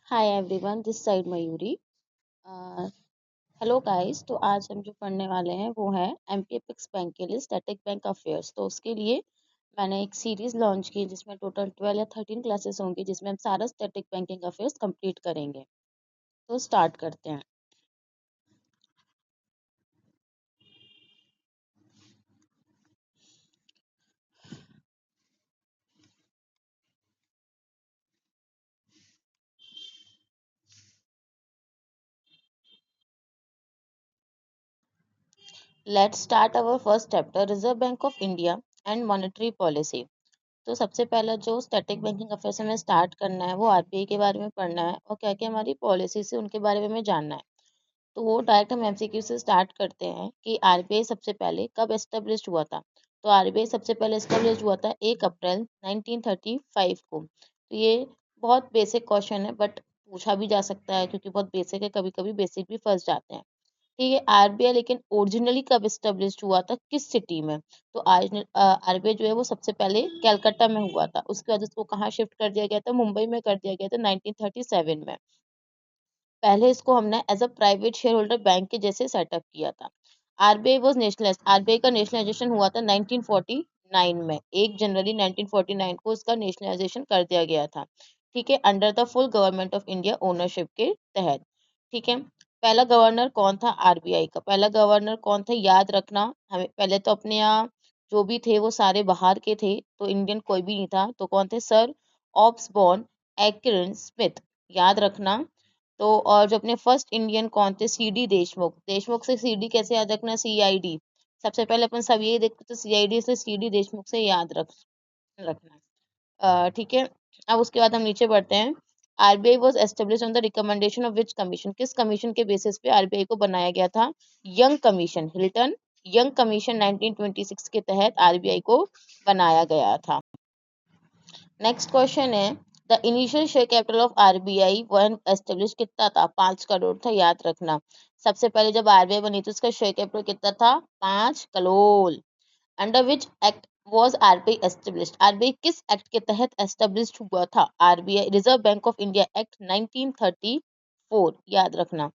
Hi everyone, this side Mayuri. Hello guys. तो आज हम जो पढ़ने वाले हैं वो है एमपी एपेक्स बैंक के लिए स्टैटिक बैंक अफेयर्स। तो उसके लिए मैंने एक सीरीज लॉन्च की जिसमें टोटल 12 या 13 क्लासेस होंगी, जिसमें हम सारा स्टैटिक बैंकिंग अफेयर्स कंप्लीट करेंगे। तो स्टार्ट करते हैं। Let's start our first chapter, reserve bank of India and monetary policy. तो सबसे पहला जो स्टैटिक बैंकिंग अफेयर्स हमें स्टार्ट करना है वो आरबीआई के बारे में पढ़ना है और क्या क्या हमारी पॉलिसी से उनके बारे में हमें जानना है। तो वो डायरेक्ट हम एमसीक्यू से स्टार्ट करते हैं कि आरबीआई सबसे पहले कब एस्टेब्लिश हुआ था। तो आरबीआई सबसे पहले एस्टेब्लिश हुआ था 1 अप्रैल 1935 को। तो ये बहुत बेसिक क्वेश्चन है, बट पूछा भी जा सकता है क्योंकि बहुत बेसिक है, कभी कभी बेसिक भी फंस जाते हैं। ठीक है, आरबीआई लेकिन ओरिजिनली कब एस्टेब्लिश हुआ था, किस सिटी में? तो आरबीआई जो है वो सबसे पहले कलकत्ता में हुआ था। उसके बाद उसको कहाँ शिफ्ट कर दिया गया था? मुंबई में कर दिया गया था 1937 में। पहले इसको हमने as a private share holder bank के जैसे सेटअप किया था। आरबीआई वाज नेशनलाइज, आरबीआई का नेशनलाइजेशन हुआ था 1949 में। 1 जनवरी 1949 को इसका नेशनलाइजेशन कर दिया गया था। ठीक है, under the full government of India ownership के तहत। ठीक है, पहला गवर्नर कौन था आरबीआई का? पहला गवर्नर कौन था याद रखना। हमें पहले तो अपने यहाँ जो भी थे वो सारे बाहर के थे, तो इंडियन कोई भी नहीं था। तो कौन थे? सर ऑब्सबॉर्न एक्रिन स्मिथ, याद रखना। तो और जो अपने फर्स्ट इंडियन कौन थे? सीडी देशमुख। देशमुख से सीडी कैसे याद रखना? सीआईडी। सबसे पहले अपन सब यही देखते थे सीआईडी से, सीडी देशमुख से याद रखना। ठीक है, अब उसके बाद हम नीचे बढ़ते हैं। RBI was establish on the recommendation of which commission? किस कमीशन के बेसिस पे आरबीआई को बनाया गया था? Young commission, Hilton young commission 1926 के तहत आरबीआई को बनाया गया था। नेक्स्ट क्वेश्चन है, the initial share capital of RBI one establish कितना था? 5 करोड़ था, याद रखना। सबसे पहले जब आरबीआई बनी थी उसका शेयर कैपिटल कितना था? 5 crore. Under which act was RBI established? RBI किस एक्ट के तहत एस्टेब्लिश्ड हुआ था? RBI reserve bank of India act 1934, याद रखना।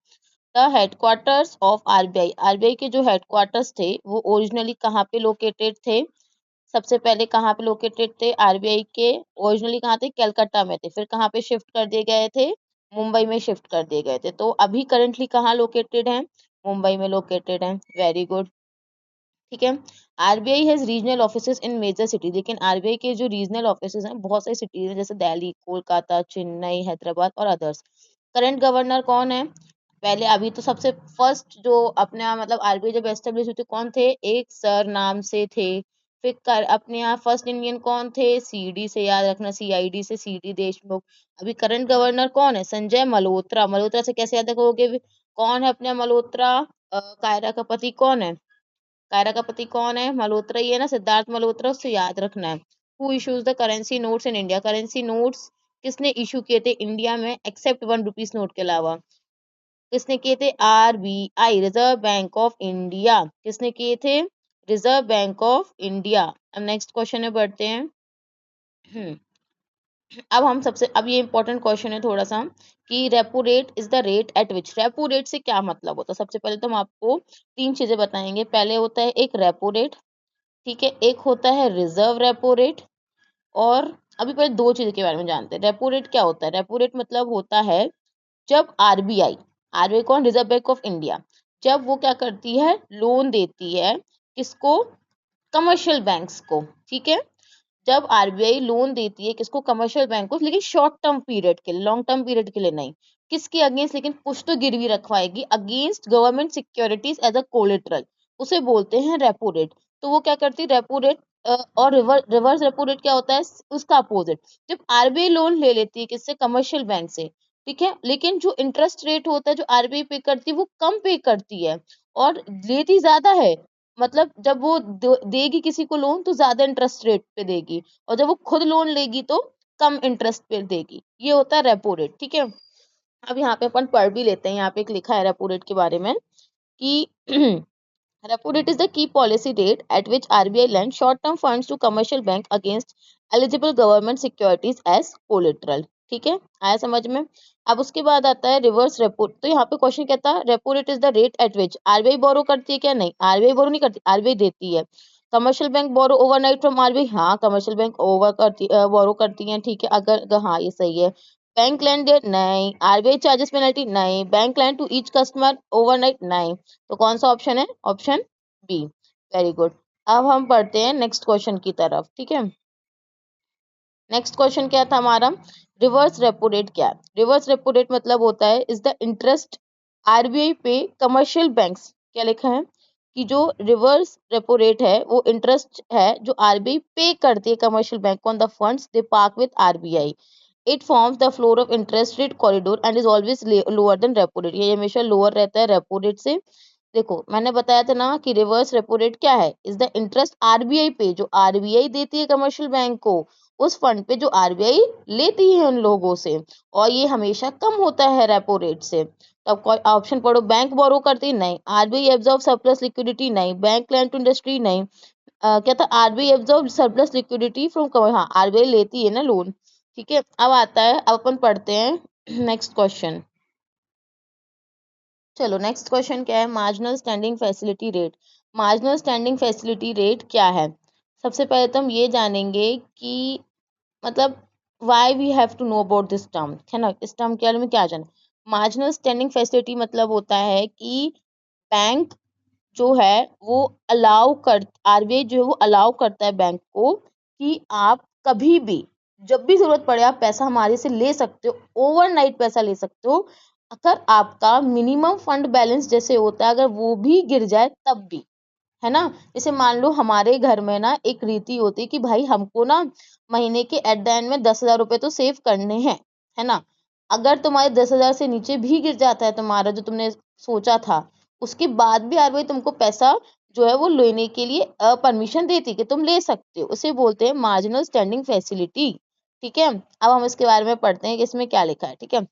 The headquarters of RBI, RBI के जो हेडक्वार्टर्स थे वो ओरिजिनली कहाँ पे लोकेटेड थे? सबसे पहले कहाँ पे लोकेटेड थे आरबीआई के? ओरिजिनली कहाँ थे? कलकत्ता में थे। फिर कहाँ पे शिफ्ट कर दिए गए थे? मुंबई में शिफ्ट कर दिए गए थे। तो अभी करंटली कहाँ लोकेटेड है? मुंबई में लोकेटेड है। Very good. ठीक है, RBI has regional offices in major city. लेकिन आरबीआई के जो रीजनल ऑफिसेज हैं बहुत सारी सिटीज हैं, जैसे दिल्ली, कोलकाता, चेन्नई, हैदराबाद और अदर्स। करंट गवर्नर कौन है? पहले अभी तो सबसे फर्स्ट जो अपने यहाँ मतलब आरबीआई जब एस्टेब्लिश हुई थी कौन थे? एक सर नाम से थे। फिर अपने यहाँ फर्स्ट इंडियन कौन थे? सीडी से, याद रखना, सीआईडी से सीडी देशमुख। अभी करंट गवर्नर कौन है? संजय मल्होत्रा। मल्होत्रा से कैसे याद रखोगे? कौन है अपने मल्होत्रा? कायरा का पति कौन है? कायरा का पति कौन है? मल्होत्रा ही है ना, सिद्धार्थ मल्होत्रा। उससे याद रखना है। Who issues the currency notes in India? Currency notes किसने इशू किए थे इंडिया में एक्सेप्ट 1 रुपीज नोट के अलावा? किसने किए थे? RBI, reserve bank of India. किसने किए थे? Reserve bank of India. अब नेक्स्ट क्वेश्चन में बढ़ते हैं। हम्म, अब ये इंपॉर्टेंट क्वेश्चन है थोड़ा सा कि repo rate is the rate at which? Repo rate से क्या मतलब होता है? सबसे पहले तो हम आपको 3 चीजें बताएंगे। पहले होता है एक रेपो रेट, ठीक है, एक होता है रिजर्व रेपो रेट, और अभी पहले 2 चीज के बारे में जानते हैं। रेपो रेट क्या होता है? रेपो रेट मतलब होता है जब आरबीआई, आरबीआई कौन? रिजर्व बैंक ऑफ इंडिया, जब वो क्या करती है? लोन देती है किसको? कमर्शियल बैंक्स को। ठीक है, जब आरबीआई लोन देती है किसको? कमर्शियल बैंक को, लेकिन शॉर्ट टर्म पीरियड के लिए, लॉन्ग टर्म पीरियड के लिए नहीं। किसके अगेंस्ट? लेकिन कुछ तो गिरवी रखवाएगी against government securities as a collateral, उसे बोलते हैं रेपो रेट। तो वो क्या करती है? रेपो रेट और रिवर्स रेपो रेट क्या होता है? उसका अपोजिट। जब आरबीआई लोन ले लेती है किससे? कमर्शियल बैंक से। ठीक है, लेकिन जो इंटरेस्ट रेट होता है जो आरबीआई पे करती है वो कम पे करती है और लेती ज्यादा है। मतलब जब वो देगी किसी को लोन तो ज्यादा इंटरेस्ट रेट पे देगी, और जब वो खुद लोन लेगी तो कम इंटरेस्ट पे देगी। ये होता है रेपो रेट। ठीक है, अब यहाँ पे अपन पढ़ भी लेते हैं। यहाँ पे एक लिखा है रेपो रेट के बारे में कि repo rate is the key policy rate at which RBI lends short term funds to commercial bank against eligible government securities as collateral. ठीक है, आया समझ में। अब उसके बाद आता है रिवर्स रेपो। तो यहाँ पे क्वेश्चन कहता है repo rate is the rate at which RBI borrow करती है क्या? नहीं, आरबीआई बोरो नहीं करती, आरबीआई देती है। Commercial bank borrow overnight from RBI, हाँ कमर्शियल बैंक बोरो करती है, ठीक है। हाँ ये सही है। बैंक लैंड नहीं। आरबीआई चार्जेस पेनल्टी नहीं। Bank lend to each customer overnight नहीं। तो कौन सा ऑप्शन है? Option B. Very good. अब हम पढ़ते हैं नेक्स्ट क्वेश्चन की तरफ, ठीक है। नेक्स्ट क्वेश्चन क्या था हमारा? रिवर्स रेपो रेट क्या है? रिवर्स रेपो रेट मतलब होता है इज द इंटरेस्ट आरबीआई पे कमर्शियल बैंक्स, क्या लिखा है कि जो रिवर्स रेपो रेट है वो इंटरेस्ट है जो आरबीआई पे करती है commercial bank on the funds they park with RBI. It forms the floor of interest rate corridor and is always lower than repo rate, ये हमेशा लोअर रहता है रेपो रेट से। देखो मैंने बताया था ना कि रिवर्स रेपो रेट क्या है? इज द इंटरेस्ट आरबीआई पे, जो आरबीआई देती है कमर्शियल बैंक को उस फंड पे जो आरबीआई लेती है उन लोगों से, और ये हमेशा कम होता है रेपो रेट से। तो अब ऑप्शन पढ़ो। बैंक बोरो करती नहीं, आरबीआई एब्जॉर्ब सरप्लस लिक्विडिटी नहीं, बैंक लैंड टू इंडस्ट्री नहीं। क्या था? RBI absorb surplus liquidity from, हाँ आरबीआई लेती है ना लोन, ठीक है। अब आता है, अब अपन पढ़ते हैं नेक्स्ट क्वेश्चन। चलो नेक्स्ट क्वेश्चन क्या है? Marginal standing facility rate. Marginal standing facility rate क्या है? सबसे पहले तो हम ये जानेंगे कि मतलब why we have to know about this term, है ना। इस टर्म के बारे में क्या जाना? मार्जिनल स्टैंडिंग फैसिलिटी मतलब होता है कि बैंक जो है वो अलाउ कर, आरबीआई जो है वो अलाउ करता है बैंक को कि आप कभी भी जब भी जरूरत पड़े आप पैसा हमारे से ले सकते हो, ओवरनाइट पैसा ले सकते हो, अगर आपका मिनिमम फंड बैलेंस जैसे होता है अगर वो भी गिर जाए तब भी, है ना। जैसे मान लो हमारे घर में ना एक रीति होती है कि भाई हमको ना महीने के एट द एंड में 10,000 रुपए तो सेव करने हैं, है ना। अगर तुम्हारे 10,000 से नीचे भी गिर जाता है तुम्हारा जो तुमने सोचा था, उसके बाद भी आरबीआई तुमको पैसा जो है वो लेने के लिए परमिशन देती कि तुम ले सकते हो, उसे बोलते हैं मार्जिनल स्टैंडिंग फैसिलिटी, ठीक है। अब हम इसके बारे में पढ़ते हैं कि इसमें क्या लिखा है, ठीक है।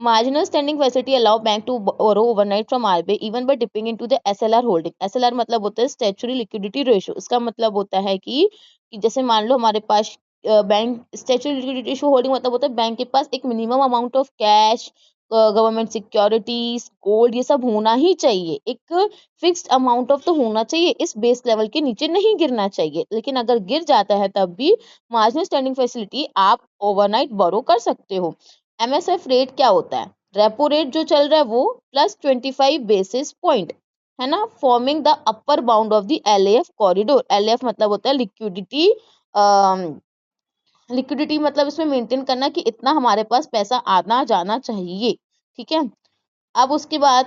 Marginal standing facility allow bank to borrow overnight from RBI even by dipping into the SLR holding. SLR मतलब होता है statutory liquidity ratio. इसका मतलब होता है कि जैसे मान लो हमारे पास bank statutory liquidity ratio holding मतलब होता है बैंक के पास एक minimum amount of cash, government securities, gold, ये सब होना ही चाहिए। एक फिक्स्ड अमाउंट ऑफ तो होना चाहिए, इस बेस लेवल के नीचे नहीं गिरना चाहिए। लेकिन अगर गिर जाता है तब भी मार्जिनल स्टैंडिंग फैसिलिटी आप ओवरनाइट बोरो कर सकते हो। एमएसएफ रेट क्या होता है? रेपो रेट जो चल रहा है वो प्लस 25 बेसिस पॉइंट, है ना, forming the upper bound of the LAF corridor. LAF मतलब होता है लिक्विडिटी, लिक्विडिटी मतलब इसमें मेंटेन करना कि इतना हमारे पास पैसा आना जाना चाहिए, ठीक है। अब उसके बाद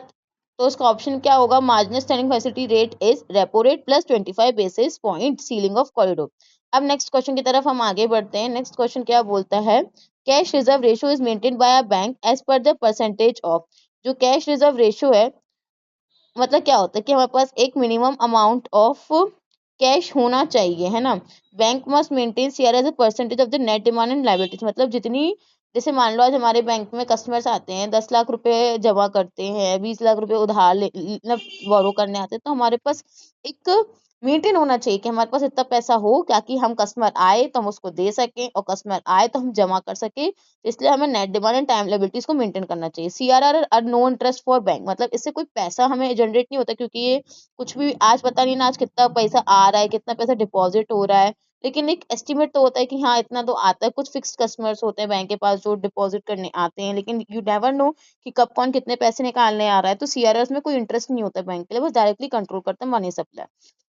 तो उसका ऑप्शन क्या होगा? Marginal standing facility rate is repo rate plus 25 basis point ceiling of corridor. अब नेक्स्ट क्वेश्चन की तरफ हम आगे बढ़ते हैं। नेक्स्ट क्वेश्चन क्या बोलता है? Cash reserve ratio is maintain by a bank as per the percentage of. जो कैश रिजर्व रेशियो है मतलब क्या होता है कि हमारे पास एक मिनिमम अमाउंट ऑफ कैश होना चाहिए, है ना। Bank must maintain CR as a percentage of the net demand and liabilities, मतलब जितनी, जैसे मान लो आज हमारे बैंक में कस्टमर्स आते हैं 10 लाख रुपए जमा करते हैं, 20 लाख रुपए उधार मतलब बोरो करने आते हैं, तो हमारे पास एक मेंटेन होना चाहिए कि हमारे पास इतना पैसा हो ताकि हम कस्टमर आए तो हम उसको दे सकें और कस्टमर आए तो हम जमा कर सकें। इसलिए हमें net demand and time liabilities को मेंटेन करना चाहिए। CRR are no interest for bank, मतलब इससे कोई पैसा हमें जनरेट नहीं होता, क्योंकि ये कुछ भी आज पता नहीं ना आज कितना पैसा आ रहा है कितना पैसा डिपॉजिट हो रहा है, लेकिन एक एस्टिमेट तो होता है कि हाँ इतना तो आता है। कुछ फिक्स्ड कस्टमर्स होते हैं बैंक के पास जो डिपॉजिट करने आते हैं, लेकिन यू नेवर नो कि कब कौन कितने पैसे निकालने आ रहा है। तो सीआरआर में कोई इंटरेस्ट नहीं होता बैंक के लिए, बस डायरेक्टली कंट्रोल करता है मनी सप्लाई।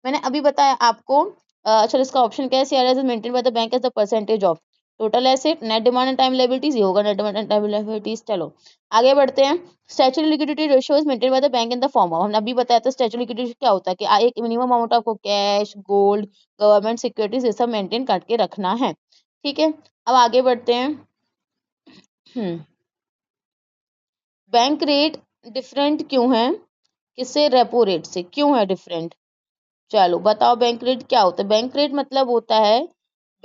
मैंने अभी बताया आपको। चलो इसका ऑप्शन क्या है? CRR is maintain by the bank as the percentage of total asset, net demand and time liabilities, ये होगा net demand and time liabilities. चलो आगे बढ़ते हैं। Statutory liquidity ratio is maintain by the bank in the form of, हमने अभी बताया था स्टैट्यूटरी लिक्विडिटी क्या होता है कि एक मिनिमम अमाउंट आपको कैश, गोल्ड, गवर्नमेंट सिक्योरिटीज ये सब मेंटेन करके रखना है, ठीक है। अब आगे बढ़ते हैं। हम्म बैंक रेट डिफरेंट क्यों है? किससे? रेपो रेट से। क्यों है डिफरेंट? चलो बताओ बैंक रेट क्या होता है? बैंक रेट मतलब होता है,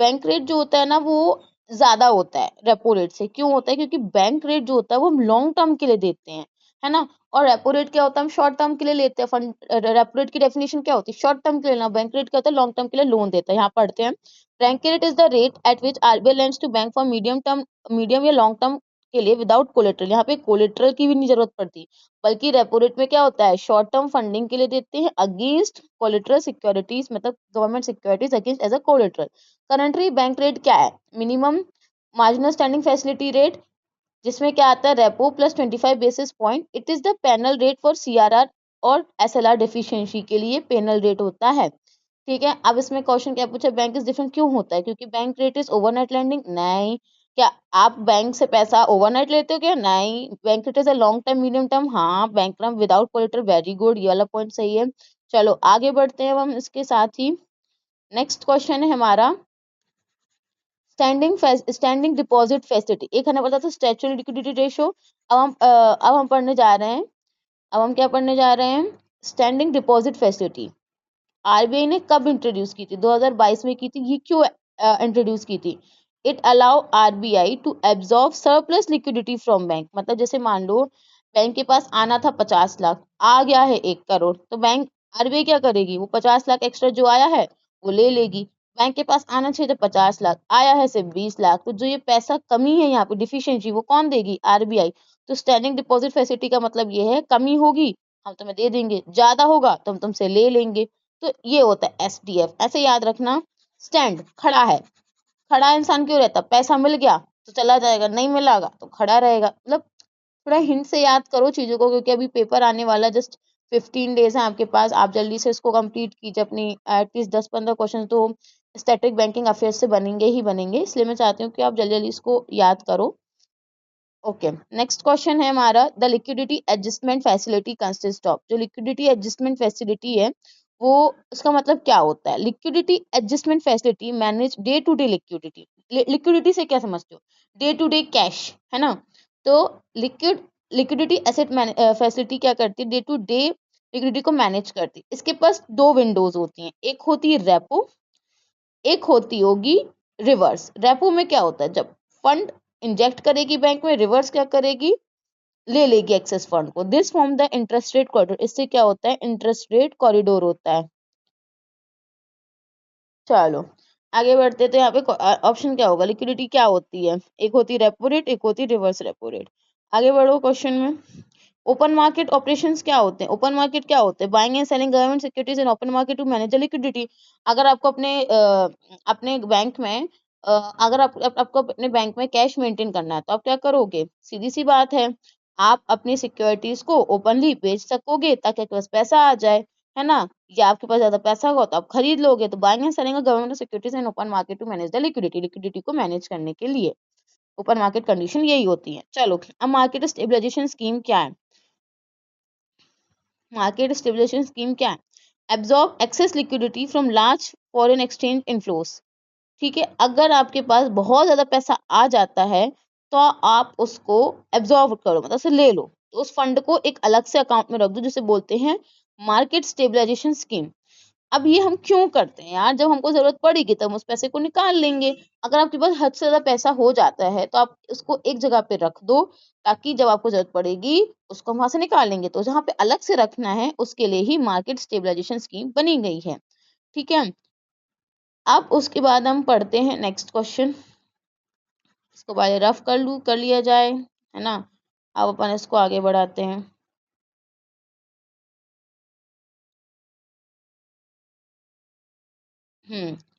बैंक रेट जो होता है ना वो ज्यादा होता है रेपो रेट से। क्यों होता है? क्योंकि बैंक रेट जो होता है वो हम लॉन्ग टर्म के लिए देते हैं, है ना। और रेपो रेट क्या होता है? हम शॉर्ट टर्म के लिए लेते हैं। फंड रेपो रेट की डेफिनेशन क्या होती है? शॉर्ट टर्म के लिए ना। बैंक रेट क्या होता है? लॉन्ग टर्म के लिए लोन देता है। यहाँ पढ़ते हैं। Bank rate is the rate at which RBI lends to bank for medium या लॉन्ग टर्म के लिए विदाउट कोलेट्रल। यहाँ पे कोलेट्रल की भी नहीं जरूरत पड़ती, बल्कि रेपो रेट में क्या होता है, शॉर्ट टर्म फंडिंग के लिए देते हैं अगेंस्ट कोलेट्रल सिक्योरिटीज, मतलब government securities against as a collateral. Currently bank rate क्या है, minimum marginal standing facility rate, जिसमें क्या आता है, repo plus 25 basis point. It is the penal rate for CRR और एसएलआर डेफिशिएंसी के लिए पेनल रेट होता है। ठीक है, अब इसमें क्वेश्चन क्या पूछा, बैंक इज डिफरेंट क्यों होता है, क्योंकि bank rate is overnight lending, नहीं। क्या आप बैंक से पैसा ओवरनाइट लेते हो क्या, नहीं। Bank rate is a long term medium term, हाँ। Bank term without collateral, very good, ये वाला पॉइंट सही है। चलो आगे बढ़ते हैं अब हम इसके साथ ही। नेक्स्ट क्वेश्चन है हमारा स्टैंडिंग डिपॉजिट फैसिलिटी। एक हमें पता था स्टैट्यूटरी लिक्विडिटी रेशो। अब हम पढ़ने जा रहे हैं, अब हम क्या पढ़ने जा रहे हैं, स्टैंडिंग डिपॉजिट फैसिलिटी। आरबीआई ने कब इंट्रोड्यूस की थी, 2022 में की थी। ये क्यों इंट्रोड्यूस की थी, it allow RBI to absorb surplus liquidity from bank. मतलब जैसे मान लो बैंक के पास आना था 50 लाख, आ गया है 1 करोड़, तो बैंक आरबीआई क्या करेगी, वो 50 लाख एक्स्ट्रा जो आया है वो ले लेगी। बैंक के पास आना चाहिए था 50 लाख, आया है सिर्फ 20 लाख, तो जो ये पैसा कमी है यहाँ पे डिफिशियंसी, वो कौन देगी, आरबीआई। तो स्टैंडिंग डिपॉजिट फैसिलिटी का मतलब ये है, कमी होगी हम तुम्हें दे देंगे, ज्यादा होगा तो हम तुमसे ले लेंगे। तो ये होता है एसडीएफ, ऐसे याद रखना। स्टैंड खड़ा है, खड़ा इंसान क्यों रहता, पैसा मिल गया तो चला जाएगा, नहीं मिलागा तो खड़ा रहेगा। मतलब थोड़ा हिंट से याद करो चीजों को, क्योंकि अभी पेपर आने वाला, जस्ट 15 डेज है आपके पास, आप जल्दी से इसको कंप्लीट कीजिए अपनी। एटलीस्ट 10-15 क्वेश्चन तो स्टैटिक बैंकिंग अफेयर्स से बनेंगे ही बनेंगे, इसलिए मैं चाहती हूँ कि आप जल्दी जल्दी इसको याद करो। ओके, नेक्स्ट क्वेश्चन है हमारा, the liquidity adjustment facility consist of. जो लिक्विडिटी एडजस्टमेंट फैसिलिटी है वो, उसका मतलब क्या होता है, liquidity adjustment facility manage day to day liquidity. Liquidity से क्या समझते हो, डे टू डे कैश, है ना। तो लिक्विडिटी एसेट फैसिलिटी क्या करती है, डे टू डे लिक्विडिटी को मैनेज करती है। इसके पास दो विंडोज होती हैं, एक होती है रेपो, एक होती होगी रिवर्स। रेपो में क्या होता है, जब फंड इंजेक्ट करेगी बैंक में, रिवर्स क्या करेगी, ले लेगी एक्सेस फंड को। This form the interest rate corridor, इससे क्या होता है, इंटरेस्ट रेट कॉरिडोर होता है। चलो आगे बढ़ते, तो यहाँ पे ऑप्शन क्या होगा, लिक्विडिटी क्या होती है, एक होती रेपो रेट, एक होती रिवर्स रेपो रेट। आगे बढ़ो क्वेश्चन में। ओपन मार्केट ऑपरेशंस क्या होते हैं, ओपन मार्केट क्या होते हैं, buying and selling government securities in open market to manage the liquidity. अगर आपको अपने बैंक में अगर आपको अपने बैंक में कैश मेंटेन करना है, तो आप क्या करोगे, सीधी सी बात है, आप अपनी सिक्योरिटीज को ओपनली बेच सकोगे ताकि आपके पास पैसा आ जाए, है ना। या आपके पास ज्यादा पैसा होगा तो आप खरीद लोगे। तो buying and selling government securities in open market to manage the liquidity, liquidity को मैनेज करने के लिए ओपन मार्केट कंडीशन यही होती है। चलो अब मार्केट स्टेबलाइजेशन स्कीम क्या है, मार्केट स्टेबलाइजेशन स्कीम क्या है, absorb access liquidity from large foreign exchange inflows. ठीक है, अगर आपके पास बहुत ज्यादा पैसा आ जाता है तो आप उसको एब्जॉर्ब करो, मतलब उसे ले लो, तो उस फंड को एक अलग से अकाउंट में रख दो, जिसे बोलते हैं मार्केट स्टेबलाइजेशन स्कीम। अब ये हम क्यों करते हैं यार, जब हमको जरूरत पड़ेगी तब हम उस पैसे को निकाल लेंगे। अगर आपके पास हद से ज्यादा पैसा हो जाता है तो आप उसको एक जगह पे रख दो, ताकि जब आपको जरूरत पड़ेगी उसको हम वहां से निकाल लेंगे। तो जहाँ पे अलग से रखना है उसके लिए ही मार्केट स्टेबलाइजेशन स्कीम बनी गई है। ठीक है, अब उसके बाद हम पढ़ते हैं नेक्स्ट क्वेश्चन। इसको पहले रफ कर लिया जाए, है ना। अब अपन इसको आगे बढ़ाते हैं।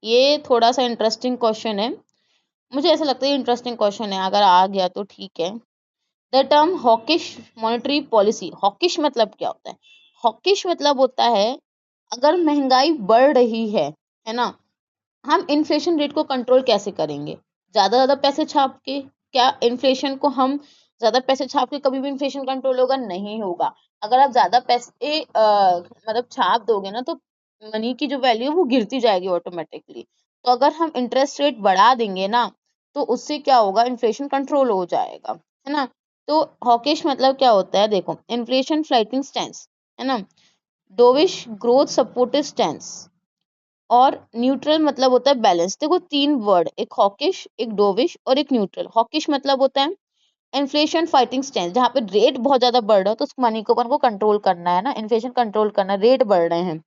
ये थोड़ा सा इंटरेस्टिंग क्वेश्चन है, मुझे ऐसा लगता है इंटरेस्टिंग क्वेश्चन है, अगर आ गया तो ठीक है। The term hawkish monetary policy, hawkish मतलब क्या होता है, हॉकिश मतलब होता है अगर महंगाई बढ़ रही है ना, हम इन्फ्लेशन रेट को कंट्रोल कैसे करेंगे, ज्यादा पैसे छाप के। क्या इन्फ्लेशन को हम ज्यादा पैसे छाप के कभी भी इन्फ्लेशन कंट्रोल होगा, नहीं होगा। अगर आप ज्यादा पैसे मतलब छाप दोगे ना, तो मनी की जो वैल्यू है वो गिरती जाएगी ऑटोमेटिकली। तो अगर हम इंटरेस्ट रेट बढ़ा देंगे ना, तो उससे क्या होगा, इन्फ्लेशन कंट्रोल हो जाएगा, है ना। तो हॉकिश मतलब क्या होता है, देखो, इन्फ्लेशन फ्लाइटिंग स्टैंस, है ना, डोविश ग्रोथ सपोर्टिव स्टैंस, और न्यूट्रल मतलब होता है बैलेंस। देखो तीन वर्ड, एक हॉकिश, एक डोविश और एक न्यूट्रल। हॉकिश मतलब होता है इन्फ्लेशन फाइटिंग स्टैंस, जहाँ पे रेट बहुत ज्यादा बढ़ रहा है तो उस मनी को अपन को कंट्रोल करना है ना, इन्फ्लेशन कंट्रोल करना, रेट बढ़ रहे हैं,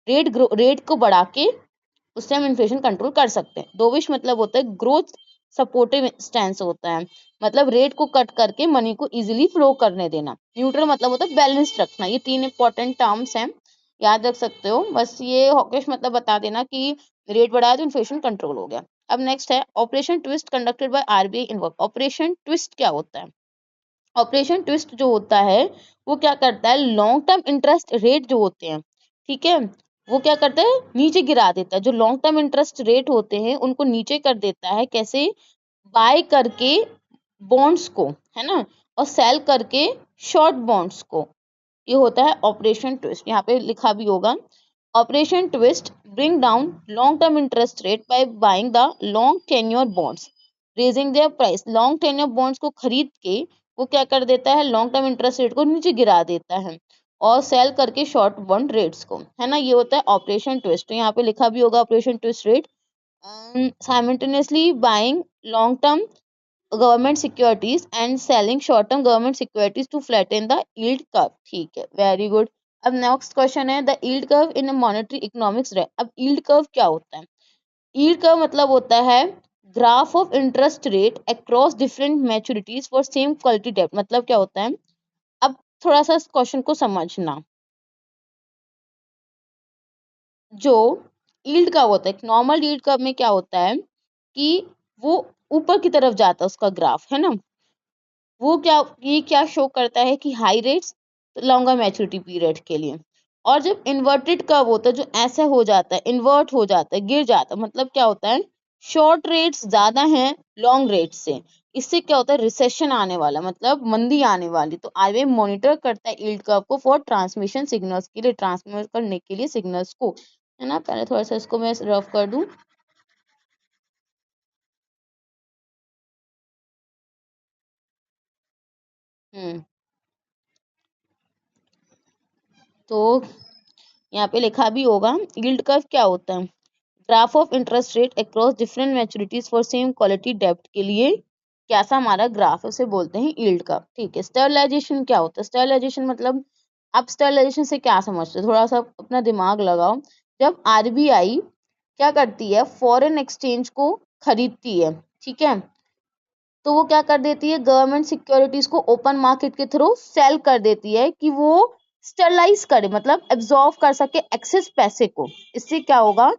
रेट को बढ़ा के उससे हम इन्फ्लेशन कंट्रोल कर सकते हैं। डोविश मतलब होता है ग्रोथ सपोर्टिव स्टैंस होता है, मतलब रेट को कट करके मनी को इजीली फ्लो करने देना। न्यूट्रल मतलब होता है बैलेंस रखना। ये तीन इंपॉर्टेंट टर्म्स हैं, याद रख सकते हो। बस ये हॉकिश मतलब बता देना कि रेट बढ़ाया तो इन्फ्लेशन कंट्रोल हो गया। अब नेक्स्ट है operation twist conducted by RBI involve. Operation twist क्या होता है? ऑपरेशन ट्विस्ट जो होता है वो क्या करता है, लॉन्ग टर्म इंटरेस्ट रेट जो होते हैं, ठीक है, वो क्या करता है, नीचे गिरा देता है। जो लॉन्ग टर्म इंटरेस्ट रेट होते हैं उनको नीचे कर देता है। कैसे? बाय करके बॉन्ड्स को, है ना, और सेल करके शॉर्ट बॉन्ड्स को। ये होता है ऑपरेशन ट्विस्ट। यहाँ पे लिखा भी होगा, operation twist bring down long term interest rate by buying the long tenure bonds raising their price. Long tenure bonds को खरीद के वो क्या कर देता है, लॉन्ग टर्म इंटरेस्ट रेट को नीचे गिरा देता है और सेल करके शॉर्ट बॉन्ड रेट्स को, है ना। ये होता है ऑपरेशन ट्विस्ट। तो यहाँ पे लिखा भी होगा operation twist rate simultaneously buying long term government securities and selling short term government securities to flatten the yield curve. ठीक है, वेरी गुड। अब नेक्स्ट क्वेश्चन है the yield curve in monetary economics. अब यील्ड कर्व क्या होता है? Yield curve मतलब होता है graph of interest rate across different maturities for same quality debt. मतलब क्या होता है, अब थोड़ा सा इस क्वेश्चन को समझना। जो यील्ड कर्व होता है, नॉर्मल यील्ड कर्व में क्या होता है कि वो ऊपर की तरफ जाता है उसका ग्राफ, है ना। वो क्या, ये क्या शो करता है कि high rates longer maturity period के लिए। और जब इन्वर्टेड कर्व होता है, जो ऐसा हो जाता है, इन्वर्ट हो जाता है, गिर जाता है, मतलब क्या होता है, शॉर्ट रेट्स ज्यादा हैं लॉन्ग रेट से। इससे क्या होता है, रिसेशन आने वाला, मतलब मंदी आने वाली। तो आरबीआई मॉनिटर करता है यील्ड कर्व को फॉर ट्रांसमिशन सिग्नल्स के लिए, ट्रांसमिट करने के लिए सिग्नल्स को, है ना। पहले थोड़ा सा इसको मैं रफ कर दूं। हम्म तो यहाँ पे लिखा भी होगा यील्ड कर्व क्या होता है, graph of interest rate across different maturities for same quality डेब्ट के लिए कैसा हमारा ग्राफ है, उसे बोलते हैं यील्ड कर्व। ठीक है, स्टरलाइजेशन क्या होता है? स्टरलाइजेशन मतलब, आप स्टरलाइजेशन से क्या समझते हो, थोड़ा सा अपना दिमाग लगाओ। जब आरबीआई क्या करती है, फॉरेन एक्सचेंज को खरीदती है, ठीक है, तो वो क्या कर देती है, गवर्नमेंट सिक्योरिटीज को ओपन मार्केट के थ्रू सेल कर देती है कि वो स्टरलाइज करे, मतलब एब्जॉर्व कर सके एक्सेस पैसे को। इससे क्या होगा,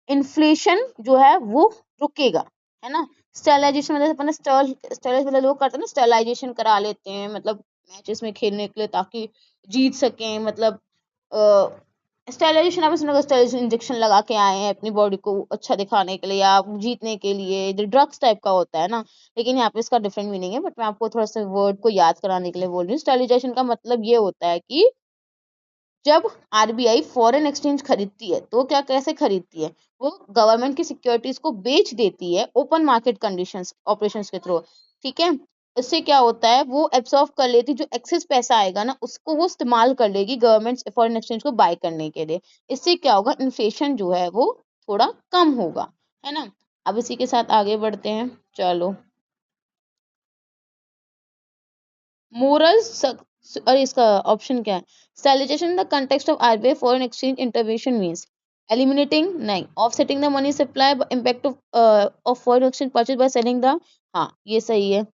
इन्फ्लेशन जो है वो रुकेगा, है ना। स्टरलाइजेशन मतलब अपने स्टरलाइज मतलब लोग करते हैं ना, स्टरलाइजेशन करा लेते हैं, मतलब मैचेस में खेलने के लिए, ताकि जीत सकें। मतलब स्टरलाइजेशन, आप इसमें स्टरलाइजेशन इंजेक्शन लगा के आए हैं अपनी बॉडी को अच्छा दिखाने के लिए या जीतने के लिए, जो ड्रग्स टाइप का होता है ना। लेकिन यहाँ पे इसका डिफरेंट मीनिंग है, बट मैं आपको थोड़ा सा वर्ड को याद कराने के लिए बोल रही हूँ। स्टरलाइजेशन का मतलब ये होता है कि जब आरबीआई फॉरेन एक्सचेंज खरीदती है, तो क्या, कैसे खरीदती है, वो गवर्नमेंट की सिक्योरिटीज को बेच देती है ओपन मार्केट कंडीशंस ऑपरेशंस के थ्रू, ठीक है। इससे क्या होता है, वो एब्सॉर्ब कर लेती, जो एक्सेस पैसा आएगा ना उसको वो इस्तेमाल कर लेगी गवर्नमेंट फॉरेन एक्सचेंज को बाय करने के लिए। इससे क्या होगा, इन्फ्लेशन जो है वो थोड़ा कम होगा, है ना। अब इसी के साथ आगे बढ़ते हैं, चलो। मोरल, और इसका ऑप्शन क्या है, salutation in the context of RBI foreign exchange intervention means eliminating, नहीं, offsetting the money supply impact of foreign exchange purchase by selling the, हाँ ये सही है।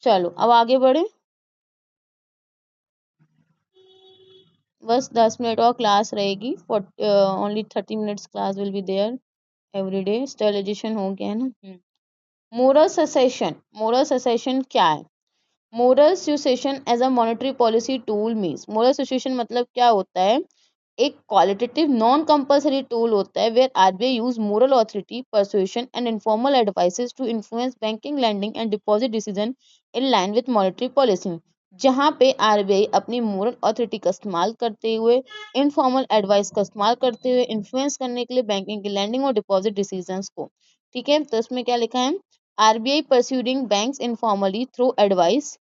चलो अब आगे बढ़े। बस 10 मिनट और क्लास रहेगी, only 30 minutes class will be there every day. Sterilisation हो गया है ना। मोरल सेसेशन, मोरल सेसेशन क्या है? Moral suasion as a monetary policy tool means, moral suasion मतलब क्या होता है, एक क्वालिटेटिव नॉन कंपल्सरी टूल होता है where RBI use moral authority persuasion and informal advices to influence banking lending and deposit decision in line with monetary policy. जहाँ पे RBI अपनी मोरल ऑथोरिटी का इस्तेमाल करते हुए, इनफॉर्मल एडवाइस का इस्तेमाल करते हुए इन्फ्लुएंस करने के लिए बैंकिंग की लैंडिंग और डिपॉजिट डिसीजंस को, ठीक है। तो इसमें क्या लिखा है, RBI persuading banks informally through advice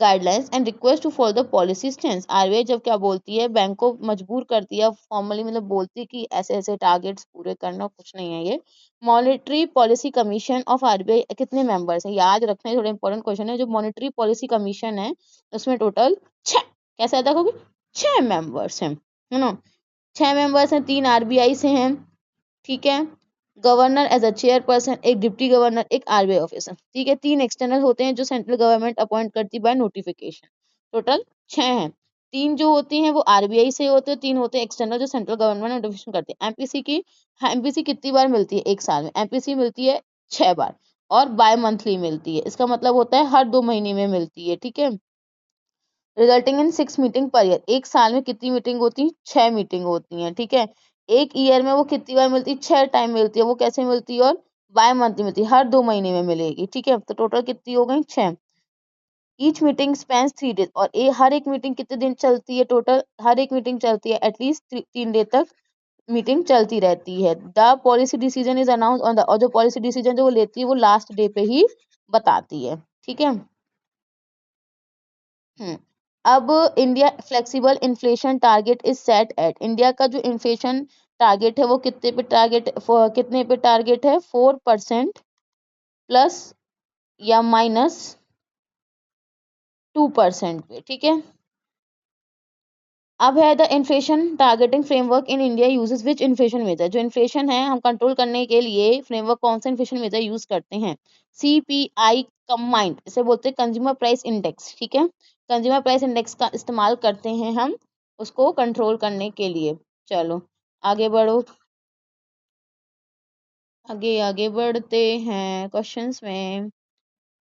guidelines and request to follow the policy stand. RBI जब क्या बोलती है, बैंक को मजबूर करती है, फॉर्मली मतलब बोलती है कि ऐसे ऐसे टारगेट्स पूरे करना, कुछ नहीं है ये। Monetary policy commission of RBI कितने मेंबर्स हैं, याद रखना, थोड़ा इंपॉर्टेंट क्वेश्चन है। जो मॉनेटरी पॉलिसी कमीशन है उसमें टोटल 6, कैसे आता होगी, 6 मेंबर्स हैं, है ना। 6 मेंबर्स हैं, 3 आरबीआई से हैं, ठीक है, गवर्नर एज अ चेयरपर्सन, एक डिप्टी गवर्नर, एक आरबीआई ऑफिसर। ठीक है, 3 एक्सटर्नल होते हैं जो सेंट्रल गवर्नमेंट अपॉइंट करती बाय नोटिफिकेशन। टोटल 6 हैं। 3 जो होती हैं वो आरबीआई से होते हैं, 3 होते हैं एक्सटर्नल जो सेंट्रल गवर्नमेंट नोटिफिकेशन करती है। एमपीसी की, हाँ, एमपीसी कितनी बार मिलती है एक साल में? एमपीसी मिलती है 6 बार और बाय मंथली मिलती है। इसका मतलब होता है हर 2 महीने में मिलती है। ठीक है, resulting in 6 meeting per year. एक साल में कितनी मीटिंग होती है? 6 मीटिंग होती हैं। ठीक है, एक ईयर में वो कितनी बार मिलती है? 6 टाइम मिलती है। वो कैसे मिलती है? और बाय मंथली मिलती है, हर 2 महीने में मिलेगी। ठीक है, तो टोटल कितनी हो गई? 6। ईच मीटिंग स्पेंस 3 डेज, और हर एक मीटिंग कितने दिन चलती है? टोटल हर एक मीटिंग चलती है एटलीस्ट 3 डे तक मीटिंग चलती रहती है। The policy decision is announce on the, और जो पॉलिसी डिसीजन जो वो लेती है वो लास्ट डे पे ही बताती है। ठीक है। हम्म। अब India flexible inflation target is set at, India का जो इन्फ्लेशन टारगेट है वो कितने पे टारगेट है? 4% प्लस या माइनस 2% पे। ठीक है, अब है the inflation targeting framework in India uses which inflation measure, जो इन्फ्लेशन है हम कंट्रोल करने के लिए फ्रेमवर्क कौन सा इन्फ्लेशन मेजर यूज करते हैं? सीपीआई कंबाइंड, इसे बोलते हैं कंज्यूमर प्राइस इंडेक्स। ठीक है, कंज्यूमर प्राइस इंडेक्स का इस्तेमाल करते हैं हम उसको कंट्रोल करने के लिए। चलो आगे बढ़ो, आगे आगे बढ़ते हैं क्वेश्चंस में।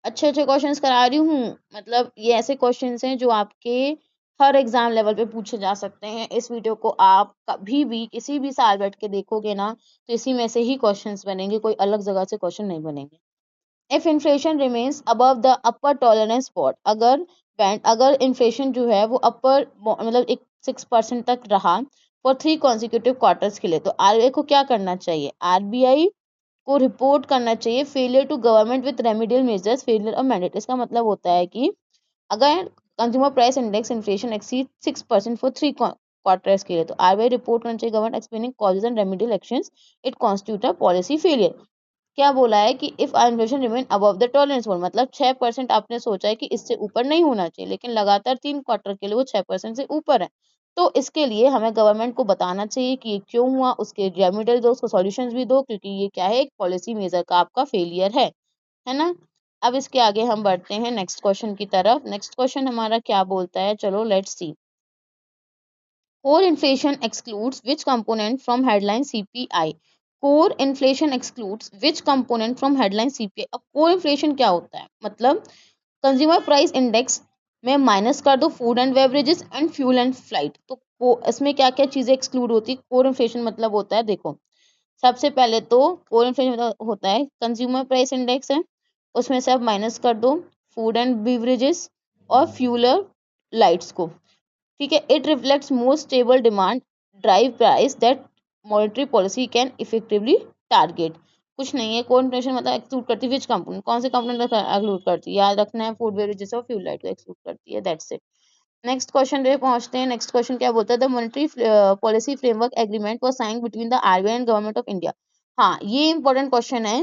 अच्छे अच्छे क्वेश्चंस करा रही हूँ, मतलब ये ऐसे क्वेश्चंस हैं जो आपके हर एग्जाम लेवल पे पूछे जा सकते हैं। इस वीडियो को आप कभी भी किसी भी साल बैठ के देखोगे ना तो इसी में से ही क्वेश्चंस बनेंगे, कोई अलग जगह से क्वेश्चन नहीं बनेंगे। If inflation remains above the upper tolerance bond, अगर इन्फ्लेशन जो है वो अपर मतलब एक 6% तक रहा फॉर 3 कॉन्सिक्यूटिव क्वार्टर्स के लिए, तो आरबीआई को क्या करना चाहिए? आरबीआई को रिपोर्ट करना चाहिए failure to government with remedial measures failure of mandate. इसका मतलब होता है कि अगर consumer price index inflation exceed 6% for 3 quarters के लिए, तो आरबीआई रिपोर्ट करना चाहिए government explaining causes and remedial actions it constitute a policy failure. क्या बोला है कि if inflation remain above the tolerance board, मतलब 6% आपने सोचा है कि इससे ऊपर नहीं होना चाहिए, लेकिन लगातार 3 क्वार्टर के लिए वो 6% से ऊपर है, तो इसके लिए हमें गवर्नमेंट को बताना चाहिए कि ये क्यों हुआ, उसके रेमेडियल दो, उसको सॉल्यूशंस भी दो, क्योंकि ये क्या है? एक पॉलिसी मेजर का आपका फेलियर है ना। अब इसके आगे हम बढ़ते हैं नेक्स्ट क्वेश्चन की तरफ। नेक्स्ट क्वेश्चन हमारा क्या बोलता है, चलो let's see. Core inflation excludes which component from headline CPI? Core inflation excludes which component from headline CPI? अब core inflation क्या होता है? मतलब कंज्यूमर प्राइस इंडेक्स में माइनस कर दो food and beverages and fuel and flight, तो इसमें क्या क्या चीजें एक्सक्लूड होती है? कोर इन्फ्लेशन मतलब होता है, देखो सबसे पहले तो कोर इन्फ्लेशन मतलब होता है कंज्यूमर प्राइस इंडेक्स है, उसमें से आप माइनस कर दो फूड एंड बेवरेजेस और फ्यूल और लाइट्स को। ठीक है, it reflects more stable demand drive price that monetary policy can effectively target. कुछ नहीं है, कोर इन्फ्लेशन मतलब एक्सक्लूड करती है विच कंपोनेंट, कौन से कंपोनेंट एक्सक्लूड करती है? याद रखना है, फूड बेवरेजेस और फ्यूल लाइट को एक्सक्लूड करती है, दैट्स इट। नेक्स्ट क्वेश्चन पे पहुंचते हैं। नेक्स्ट क्वेश्चन क्या बोलता है? The monetary policy framework agreement was sign between the RBI and government of India. हाँ, ये इंपॉर्टेंट क्वेश्चन है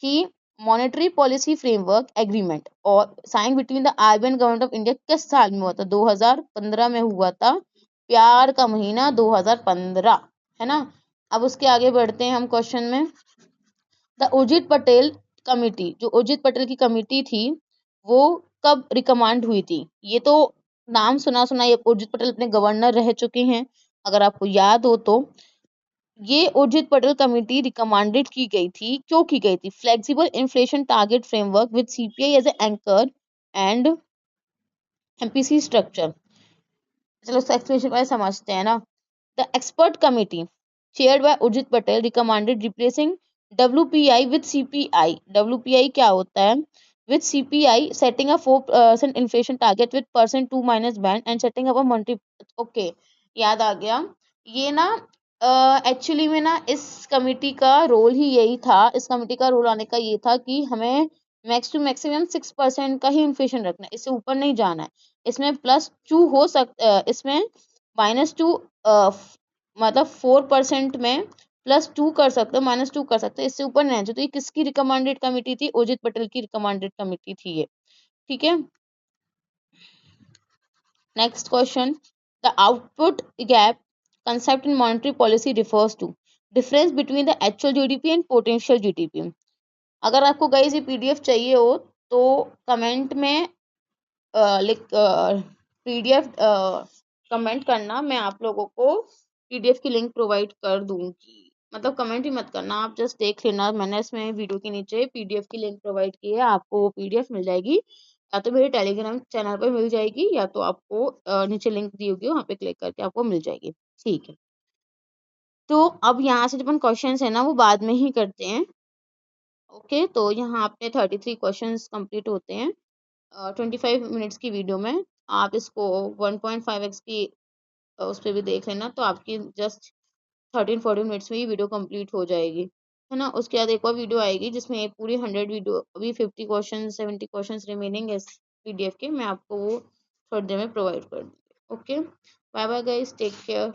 कि मॉनेटरी पॉलिसी फ्रेमवर्क एग्रीमेंट और sign between the RBI and government of India किस साल में हुआ था? 2015 में हुआ था, प्यार का महीना 2015, है ना। अब उसके आगे बढ़ते हैं हम क्वेश्चन में। द उर्जित पटेल कमिटी, जो उर्जित पटेल की कमिटी थी वो कब रिकमांड हुई थी? ये तो नाम सुना सुना, ये उर्जित पटेल अपने गवर्नर रह चुके हैं, अगर आपको याद हो तो। ये उर्जित पटेल कमेटी रिकमांडेड की गई थी, क्यों की गई थी? Flexible inflation target framework with CPI as anchor and MPC structure. चलो उसका एक्सप्लेनेशन पहले समझते हैं ना। The expert committee chaired by Urjit Patel recommended replacing WPI with CPI. WPI क्या होता है? With CPI setting a 4% inflation target with percent two minus band and setting up a monetary. Okay, याद आ गया। ये ना एक्चुअली में ना इस कमिटी का रोल ही यही था, इस कमिटी का रोल आने का ये था कि हमें मैक्स टू मैक्सिमम 6% का ही इन्फ्लेशन रखना है, इससे ऊपर नहीं जाना है। इसमें +2 हो सकता, इसमें -2 मतलब 4% में +2 कर सकते हो, -2 कर सकते हो, इससे ऊपर नहीं चाहिए। तो ये किसकी रिकमेंडेड कमिटी थी? उर्जित पटेल की रिकमेंडेड कमिटी थी ये। ठीक है, next question. The output gap concept in monetary policy refers to, difference between the actual GDP and potential GDP. अगर आपको गाइस ये पीडीएफ चाहिए हो तो कमेंट में लिख पीडीएफ कमेंट करना, मैं आप लोगों को पीडीएफ की लिंक प्रोवाइड कर दूंगी। मतलब कमेंट ही मत करना, आप जस्ट देख लेना, मैंने इसमें वीडियो के नीचे पीडीएफ की लिंक प्रोवाइड की है, आपको वो पीडीएफ मिल जाएगी, या तो मेरे टेलीग्राम चैनल पर मिल जाएगी, या तो आपको नीचे लिंक दी होगी वहाँ पे क्लिक करके आपको मिल जाएगी। ठीक है, तो अब यहाँ से जो अपन क्वेश्चन है ना वो बाद में ही करते हैं। ओके, तो यहाँ अपने 33 क्वेश्चंस कंप्लीट होते हैं 25 मिनट्स की वीडियो में। आप इसको 1.5x की उस पर भी देख लेना, तो आपकी जस्ट 13-14 मिनट्स में ही वीडियो कंप्लीट हो जाएगी, है ना। उसके बाद एक और वीडियो आएगी जिसमें ये पूरी 100 वीडियो, अभी 50 क्वेश्चन 70 क्वेश्चन रिमेनिंग है इस पीडीएफ के, मैं आपको वो थोड़ी देर में प्रोवाइड कर दूँगी। Okay, bye bye guys, take care.